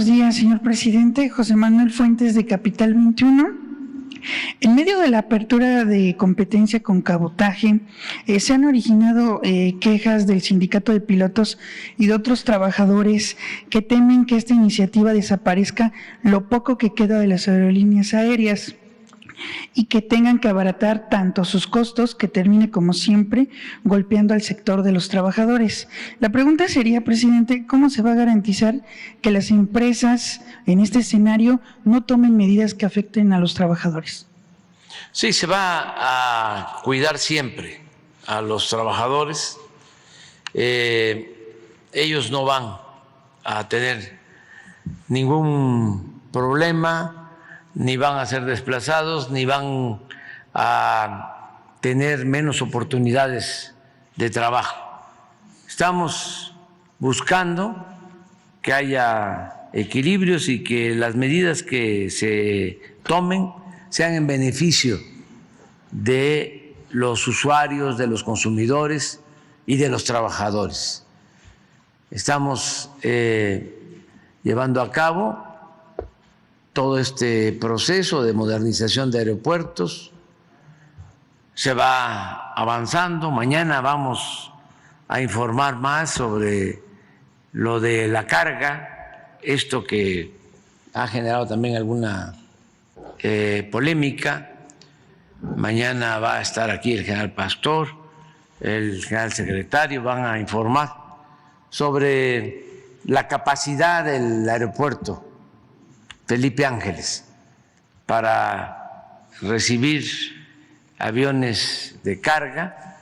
Buenos días, señor presidente. José Manuel Fuentes, de Capital 21. En medio de la apertura de competencia con cabotaje, se han originado quejas del sindicato de pilotos y de otros trabajadores que temen que esta iniciativa desaparezca lo poco que queda de las aerolíneas aéreas y que tengan que abaratar tanto sus costos, que termine como siempre golpeando al sector de los trabajadores. La pregunta sería, presidente, ¿cómo se va a garantizar que las empresas en este escenario no tomen medidas que afecten a los trabajadores? Sí, se va a cuidar siempre a los trabajadores. Ellos no van a tener ningún problema, ni van a ser desplazados, ni van a tener menos oportunidades de trabajo. Estamos buscando que haya equilibrios y que las medidas que se tomen sean en beneficio de los usuarios, de los consumidores y de los trabajadores. Estamos llevando a cabo todo este proceso de modernización de aeropuertos, se va avanzando. Mañana vamos a informar más sobre lo de la carga, esto que ha generado también alguna polémica. Mañana va a estar aquí el general Pastor, el general secretario, van a informar sobre la capacidad del aeropuerto Felipe Ángeles para recibir aviones de carga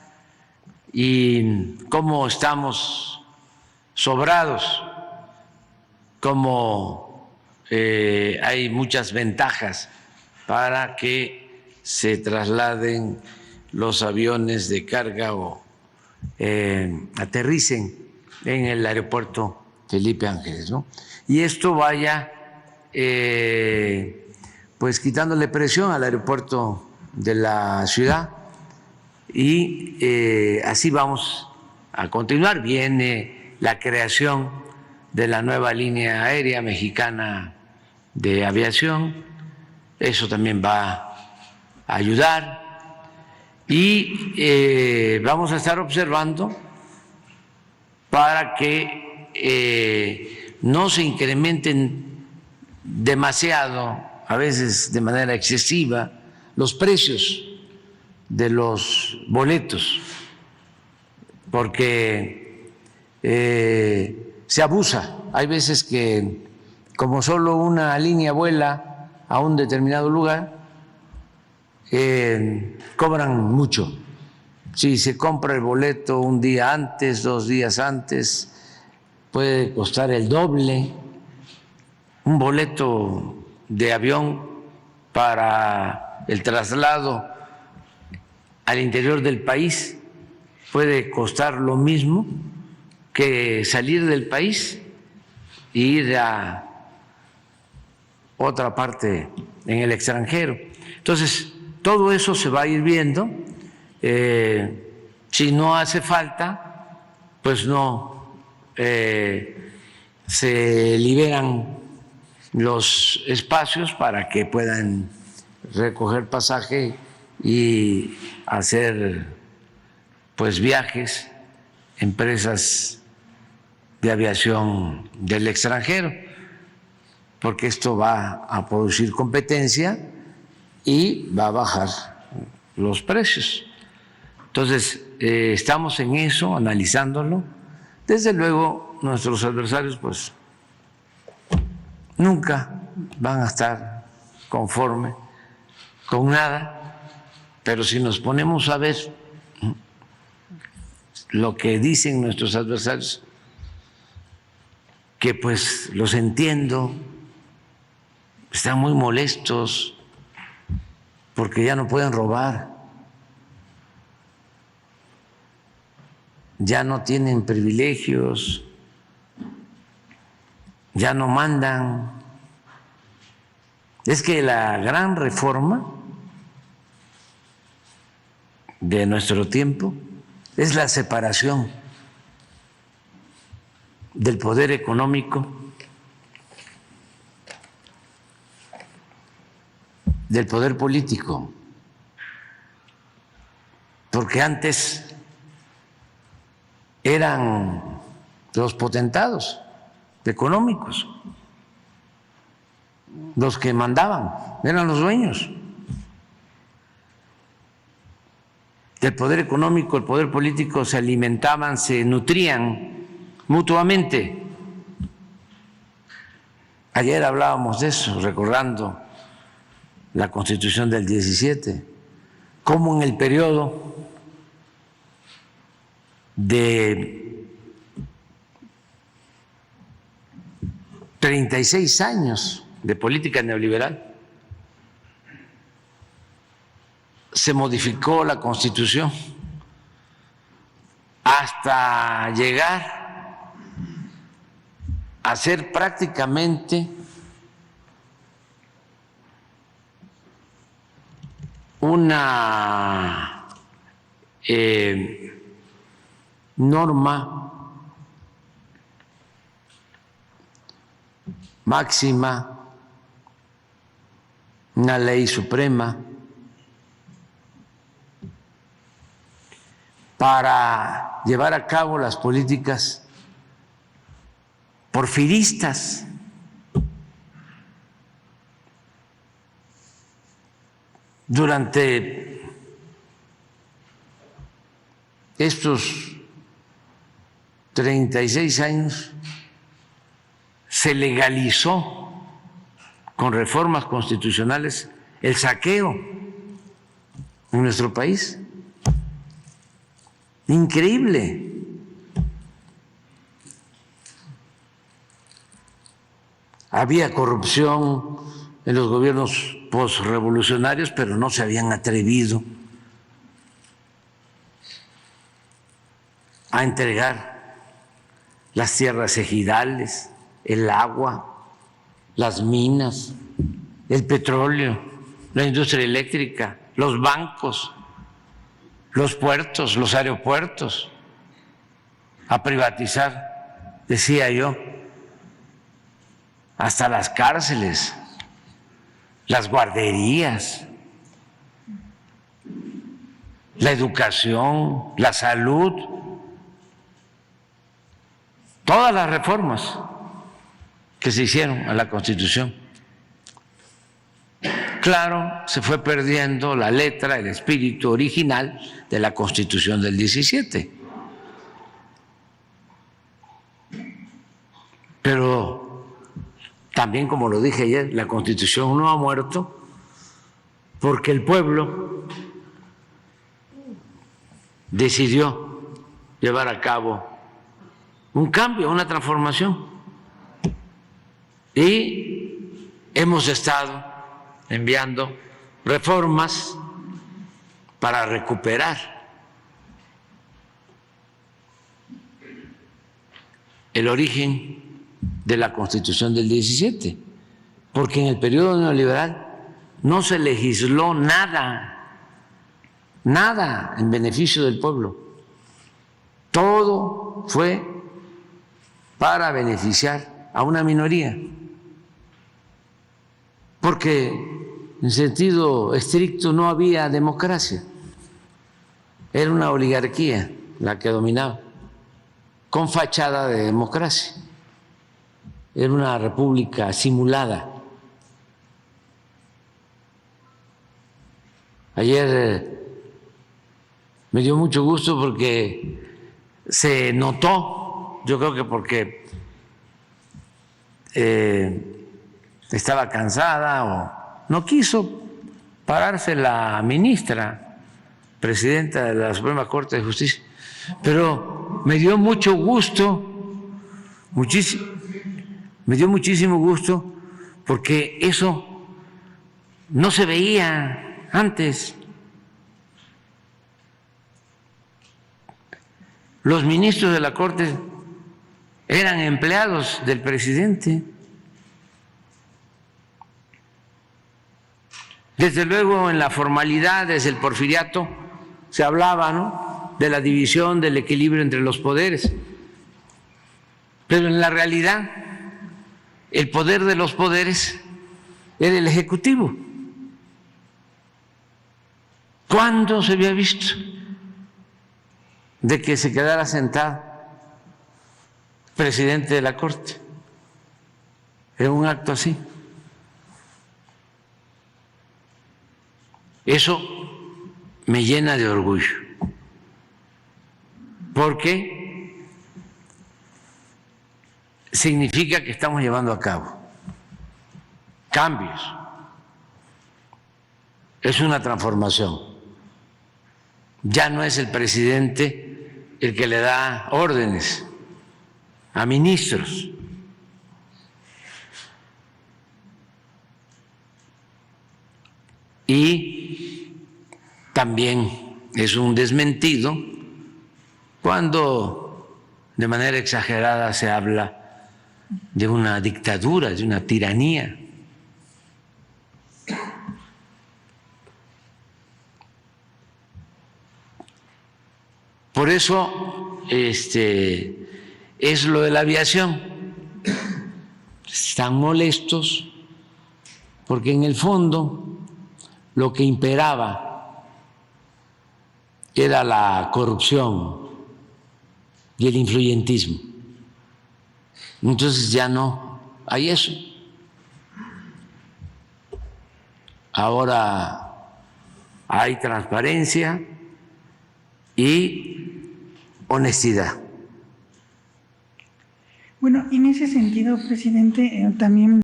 y cómo estamos sobrados, cómo hay muchas ventajas para que se trasladen los aviones de carga o aterricen en el aeropuerto Felipe Ángeles, ¿no? Y esto vaya pues quitándole presión al aeropuerto de la ciudad y así vamos a continuar. Viene la creación de la nueva línea aérea mexicana de aviación, eso también va a ayudar y vamos a estar observando para que no se incrementen demasiado, a veces de manera excesiva, los precios de los boletos, porque se abusa. Hay veces que, como solo una línea vuela a un determinado lugar, cobran mucho. Si se compra el boleto un día antes, 2 días antes, puede costar el doble. Un boleto de avión para el traslado al interior del país puede costar lo mismo que salir del país e ir a otra parte en el extranjero. Entonces, todo eso se va a ir viendo. Si no hace falta, pues no se liberan los espacios para que puedan recoger pasaje y hacer pues viajes empresas de aviación del extranjero, porque esto va a producir competencia y va a bajar los precios. Entonces, estamos en eso, analizándolo. Desde luego, nuestros adversarios pues nunca van a estar conformes con nada, pero si nos ponemos a ver lo que dicen nuestros adversarios, que pues los entiendo, están muy molestos porque ya no pueden robar, ya no tienen privilegios, ya no mandan. Es que la gran reforma de nuestro tiempo es la separación del poder económico del poder político, porque antes eran los potentados económicos los que mandaban, eran los dueños del poder económico, el poder político, se alimentaban, se nutrían mutuamente. Ayer hablábamos de eso, recordando la Constitución del 17, cómo en el periodo de 36 años de política neoliberal se modificó la Constitución hasta llegar a ser prácticamente una norma máxima, una ley suprema para llevar a cabo las políticas porfiristas. Durante estos 36 años se legalizó con reformas constitucionales el saqueo en nuestro país. Increíble. Había corrupción en los gobiernos posrevolucionarios, pero no se habían atrevido a entregar las tierras ejidales, el agua, las minas, el petróleo, la industria eléctrica, los bancos, los puertos, los aeropuertos, a privatizar, decía yo, hasta las cárceles, las guarderías, la educación, la salud, todas las reformas que se hicieron a la Constitución. Claro, se fue perdiendo la letra, el espíritu original de la Constitución del 17. Pero también, como lo dije ayer, la Constitución no ha muerto porque el pueblo decidió llevar a cabo un cambio, una transformación. Y hemos estado enviando reformas para recuperar el origen de la Constitución del 17, porque en el periodo neoliberal no se legisló nada en beneficio del pueblo. Todo fue para beneficiar a una minoría, porque en sentido estricto no había democracia, era una oligarquía la que dominaba, con fachada de democracia, era una república simulada. Ayer me dio mucho gusto porque se notó, yo creo que porque estaba cansada o no quiso pararse la ministra, presidenta de la Suprema Corte de Justicia, pero me dio mucho gusto, me dio muchísimo gusto porque eso no se veía antes. Los ministros de la Corte eran empleados del presidente. Desde luego en la formalidad, desde el porfiriato, se hablaba, ¿no?, de la división, del equilibrio entre los poderes. Pero en la realidad, el poder de los poderes era el Ejecutivo. ¿Cuándo se había visto de que se quedara sentado presidente de la Corte en un acto así? Eso me llena de orgullo, porque significa que estamos llevando a cabo cambios. Es una transformación. Ya no es el presidente el que le da órdenes a ministros. Y también es un desmentido cuando de manera exagerada se habla de una dictadura, de una tiranía. Por eso es lo de la aviación. Están molestos porque en el fondo lo que imperaba era la corrupción y el influyentismo. Entonces ya no hay eso. Ahora hay transparencia y honestidad. Bueno, en ese sentido, presidente, también